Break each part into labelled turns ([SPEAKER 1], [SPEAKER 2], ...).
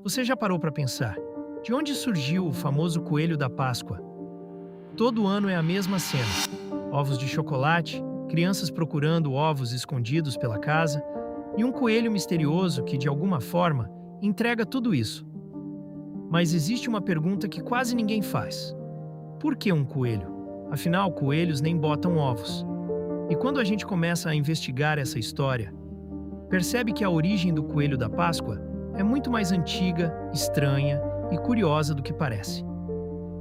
[SPEAKER 1] Você já parou para pensar? De onde surgiu o famoso coelho da Páscoa? Todo ano é a mesma cena: ovos de chocolate, crianças procurando ovos escondidos pela casa e um coelho misterioso que, de alguma forma, entrega tudo isso. Mas existe uma pergunta que quase ninguém faz: por que um coelho? Afinal, coelhos nem botam ovos. E quando a gente começa a investigar essa história, percebe que a origem do coelho da Páscoa é muito mais antiga, estranha e curiosa do que parece.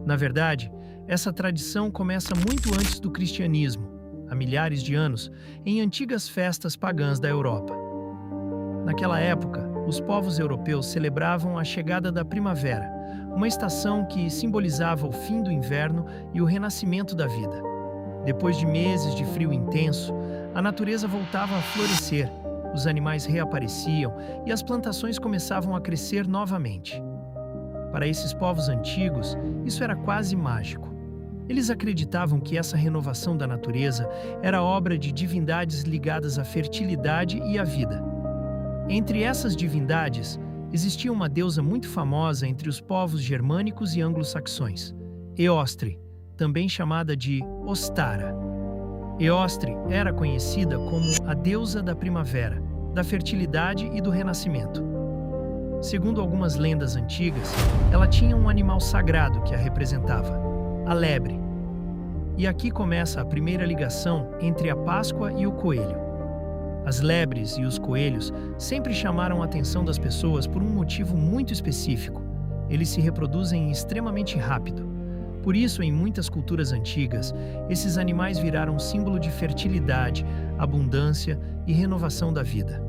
[SPEAKER 1] Na verdade, essa tradição começa muito antes do cristianismo, há milhares de anos, em antigas festas pagãs da Europa. Naquela época, os povos europeus celebravam a chegada da primavera, uma estação que simbolizava o fim do inverno e o renascimento da vida. Depois de meses de frio intenso, a natureza voltava a florescer, os animais reapareciam e as plantações começavam a crescer novamente. Para esses povos antigos, isso era quase mágico. Eles acreditavam que essa renovação da natureza era obra de divindades ligadas à fertilidade e à vida. Entre essas divindades, existia uma deusa muito famosa entre os povos germânicos e anglo-saxões, Eostre, também chamada de Ostara. Eostre era conhecida como a deusa da primavera, da fertilidade e do renascimento. Segundo algumas lendas antigas, ela tinha um animal sagrado que a representava, a lebre. E aqui começa a primeira ligação entre a Páscoa e o coelho. As lebres e os coelhos sempre chamaram a atenção das pessoas por um motivo muito específico: eles se reproduzem extremamente rápido. Por isso, em muitas culturas antigas, esses animais viraram símbolo de fertilidade, abundância e renovação da vida.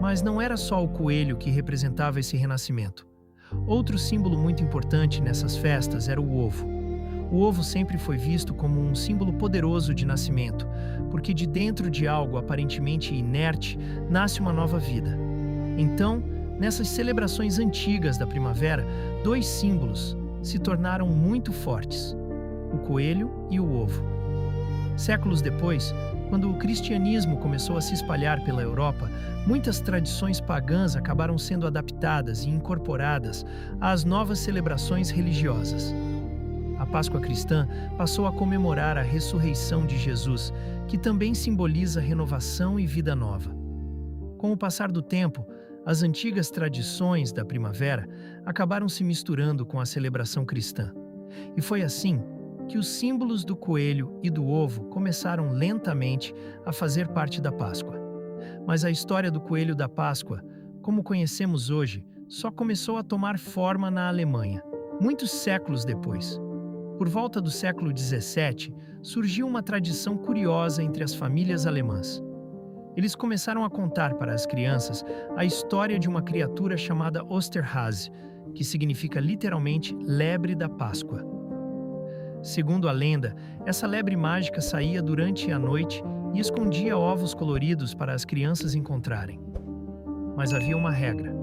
[SPEAKER 1] Mas não era só o coelho que representava esse renascimento. Outro símbolo muito importante nessas festas era o ovo. O ovo sempre foi visto como um símbolo poderoso de nascimento, porque de dentro de algo aparentemente inerte nasce uma nova vida. Então, nessas celebrações antigas da primavera, dois símbolos se tornaram muito fortes: o coelho e o ovo. Séculos depois, quando o cristianismo começou a se espalhar pela Europa, muitas tradições pagãs acabaram sendo adaptadas e incorporadas às novas celebrações religiosas. A Páscoa cristã passou a comemorar a ressurreição de Jesus, que também simboliza renovação e vida nova. Com o passar do tempo, as antigas tradições da primavera acabaram se misturando com a celebração cristã. E foi assim que os símbolos do coelho e do ovo começaram lentamente a fazer parte da Páscoa. Mas a história do coelho da Páscoa, como conhecemos hoje, só começou a tomar forma na Alemanha, muitos séculos depois. Por volta do século XVII, surgiu uma tradição curiosa entre as famílias alemãs. Eles começaram a contar para as crianças a história de uma criatura chamada Osterhase, que significa literalmente lebre da Páscoa. Segundo a lenda, essa lebre mágica saía durante a noite e escondia ovos coloridos para as crianças encontrarem. Mas havia uma regra: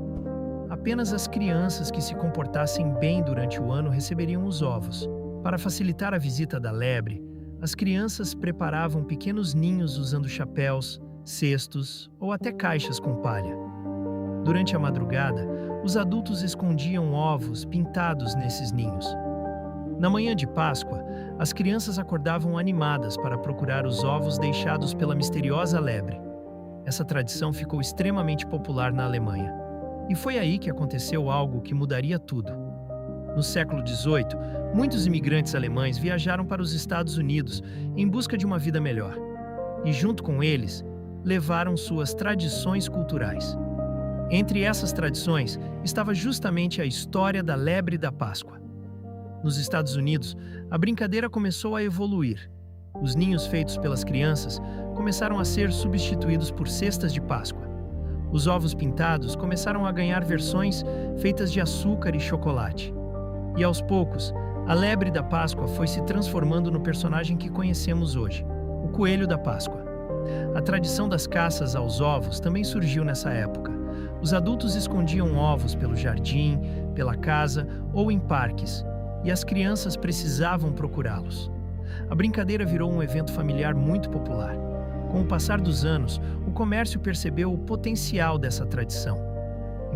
[SPEAKER 1] apenas as crianças que se comportassem bem durante o ano receberiam os ovos. Para facilitar a visita da lebre, as crianças preparavam pequenos ninhos usando chapéus, cestos ou até caixas com palha. Durante a madrugada, os adultos escondiam ovos pintados nesses ninhos. Na manhã de Páscoa, as crianças acordavam animadas para procurar os ovos deixados pela misteriosa lebre. Essa tradição ficou extremamente popular na Alemanha. E foi aí que aconteceu algo que mudaria tudo. No século XVIII, muitos imigrantes alemães viajaram para os Estados Unidos em busca de uma vida melhor. E junto com eles, levaram suas tradições culturais. Entre essas tradições estava justamente a história da lebre da Páscoa. Nos Estados Unidos, a brincadeira começou a evoluir. Os ninhos feitos pelas crianças começaram a ser substituídos por cestas de Páscoa. Os ovos pintados começaram a ganhar versões feitas de açúcar e chocolate. E aos poucos, a lebre da Páscoa foi se transformando no personagem que conhecemos hoje, o coelho da Páscoa. A tradição das caças aos ovos também surgiu nessa época. Os adultos escondiam ovos pelo jardim, pela casa ou em parques, e as crianças precisavam procurá-los. A brincadeira virou um evento familiar muito popular. Com o passar dos anos, o comércio percebeu o potencial dessa tradição.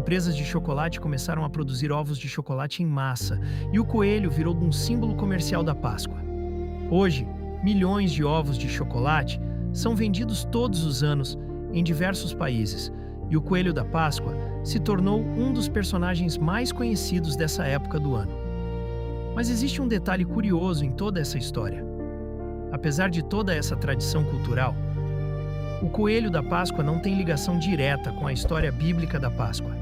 [SPEAKER 1] Empresas de chocolate começaram a produzir ovos de chocolate em massa, e o coelho virou um símbolo comercial da Páscoa. Hoje, milhões de ovos de chocolate são vendidos todos os anos em diversos países, e o coelho da Páscoa se tornou um dos personagens mais conhecidos dessa época do ano. Mas existe um detalhe curioso em toda essa história. Apesar de toda essa tradição cultural, o coelho da Páscoa não tem ligação direta com a história bíblica da Páscoa.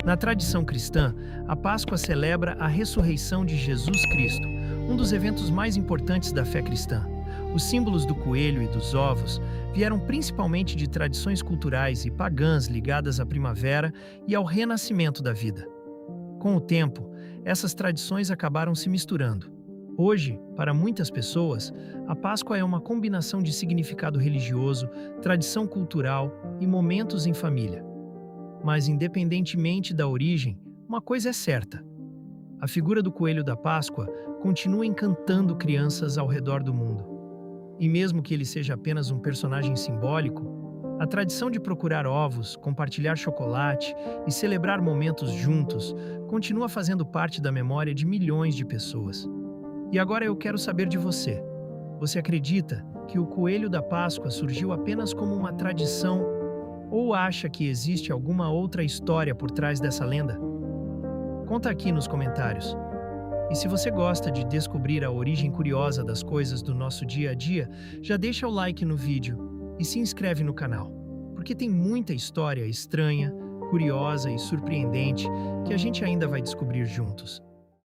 [SPEAKER 1] Na tradição cristã, a Páscoa celebra a ressurreição de Jesus Cristo, um dos eventos mais importantes da fé cristã. Os símbolos do coelho e dos ovos vieram principalmente de tradições culturais e pagãs ligadas à primavera e ao renascimento da vida. Com o tempo, essas tradições acabaram se misturando. Hoje, para muitas pessoas, a Páscoa é uma combinação de significado religioso, tradição cultural e momentos em família. Mas, independentemente da origem, uma coisa é certa: a figura do coelho da Páscoa continua encantando crianças ao redor do mundo. E mesmo que ele seja apenas um personagem simbólico, a tradição de procurar ovos, compartilhar chocolate e celebrar momentos juntos continua fazendo parte da memória de milhões de pessoas. E agora eu quero saber de você. Você acredita que o coelho da Páscoa surgiu apenas como uma tradição ou acha que existe alguma outra história por trás dessa lenda? Conta aqui nos comentários. E se você gosta de descobrir a origem curiosa das coisas do nosso dia a dia, já deixa o like no vídeo e se inscreve no canal, porque tem muita história estranha, curiosa e surpreendente que a gente ainda vai descobrir juntos.